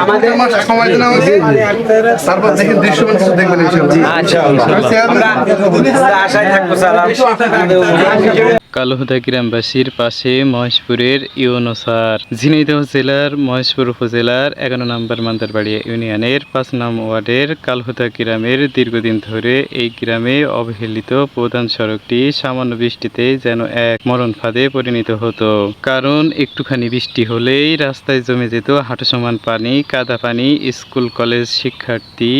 আমাদের সময় দেওয়া হয়েছে, তারপর দেখি দৃশ্যমান কিছু দেখবেন ইনশাআল্লাহ। আচ্ছা আমরা আশায় থাকবো সালাম। কালোহুদা গ্রামবাসীর পাশে মহেশপুরের ইউনো স্যার ঝিনাইদহ জেলার মহেশপুর উপজেলার 11 নম্বর মান্দারবাড়িয়া ইউনিয়নের 5 নং ওয়ার্ডের কালোহুদা গ্রামের দীর্ঘদিন ধরে এই গ্রামে অবহেলিত প্রধান সড়কটি সামান্য বৃষ্টিতে যেন এক মরণ ফাঁদে পরিণত হতো। কারণ একটুখানি বৃষ্টি হলেই রাস্তায় জমে যেত হাঁটু সমান পানি, কাদা পানি। স্কুল কলেজ শিক্ষার্থী,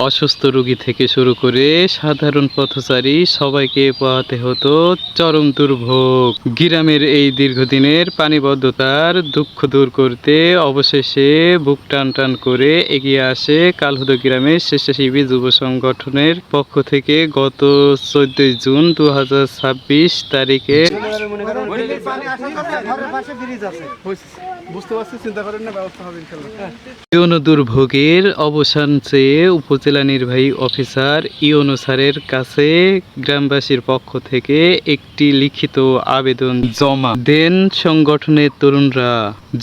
অসুস্থ রোগী থেকে শুরু করে সাধারণ পথচারী সবাইকে পোহাতে হতো চরম দুর্ভোগ। গ্রামের এই দীর্ঘদিনের পানিবদ্ধতার দুঃখ দূর করতে অবশেষে বুক টান টান করে এগিয়ে আসে কালহুদা গ্রামের স্বেচ্ছাসেবী যুব সংগঠনের পক্ষ থেকে গত 14 জুন 2026 তারিখে ইউনো দুর্ভোগের অবসান চেয়ে উপজেলা নির্বাহী অফিসার ইউনো স্যারের কাছে গ্রামবাসীর পক্ষ থেকে একটি লিখিত আবেদন জমা দেন সংগঠনের তরুণরা।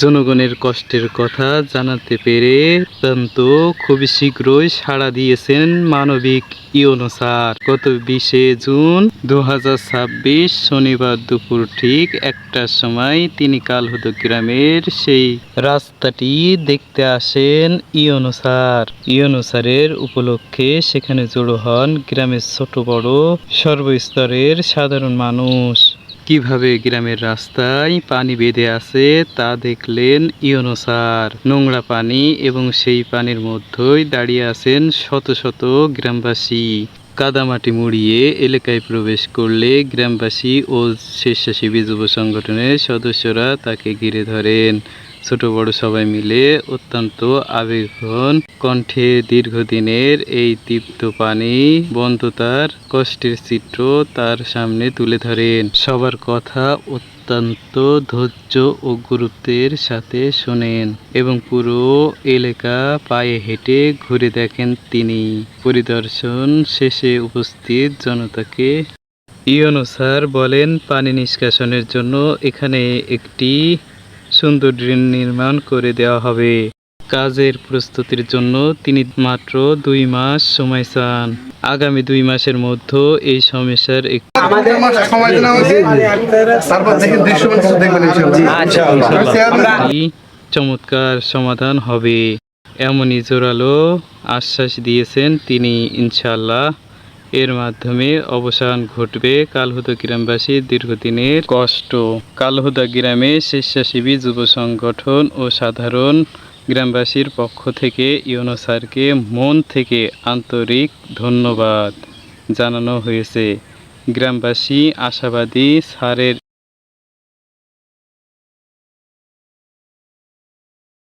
জনগণের কষ্টের কথা জানাতে পেরে অত্যন্ত খুবই শীঘ্রই সাড়া দিয়েছেন মানবিক ইউনো স্যার। গত 20 জুন 2026 শনিবার দুপুর ঠিক 1টার সময় তিনি কালহুদা গ্রামের সেই রাস্তাটি দেখতে আসেন ইউনো স্যার। ইউনো স্যারের উপলক্ষে সেখানে জড়ো হন গ্রামের ছোট বড় সর্বস্তরের সাধারণ মানুষ। কিভাবে গ্রামের রাস্তায় পানি বেঁধে আছে তা দেখলেন ইউনো স্যার। নোংরা পানি এবং সেই পানির মধ্যেই দাঁড়িয়ে আছেন শত শত গ্রামবাসী। কাদামাটি মুড়িয়ে এলাকায় প্রবেশ করলে গ্রামবাসী ও স্বেচ্ছাসেবী যুব সংগঠনের সদস্যরা তাকে ঘিরে ধরেন। ছোট বড় সবাই মিলে অত্যন্ত আবেগঘন কণ্ঠে দীর্ঘদিনের এই তৃপ্ত পানি বন্ধতার কষ্টের চিত্র তার সামনে তুলে ধরেন। সবার কথা অত্যন্ত ধৈর্য ও গুরুত্বের সাথে শোনেন এবং পুরো এলাকা পায়ে হেঁটে ঘুরে দেখেন তিনি। পরিদর্শন শেষে উপস্থিত জনতাকে ইউনো স্যার বলেন, পানি নিষ্কাশনের জন্য এখানে একটি সুন্দর ড্রেন নির্মাণ করে দেওয়া হবে। কাজের প্রস্তুতির জন্য তিনি মাত্র 2 মাস সময় চান। আগামী 2 মাসের মধ্যে এই সমস্যার আমাদের সময় দেওয়া হয়েছে, তারপর দেখি দৃশ্যমান কিছু দেখবেন ইনশাআল্লাহ। আচ্ছা একটি চমৎকার সমাধান হবে এমনই জোরালো আশ্বাস দিয়েছেন তিনি। ইনশাআল্লাহ এর মাধ্যমে অবসান ঘটবে কালহুদা গ্রামবাসীর দীর্ঘদিনের কষ্ট। কালহুদা গ্রামে স্বেচ্ছাসেবী যুব সংগঠন ও সাধারণ গ্রামবাসীর পক্ষ থেকে ইউনো স্যারকে মন থেকে আন্তরিক ধন্যবাদ জানানো হয়েছে। গ্রামবাসী আশাবাদী স্যারের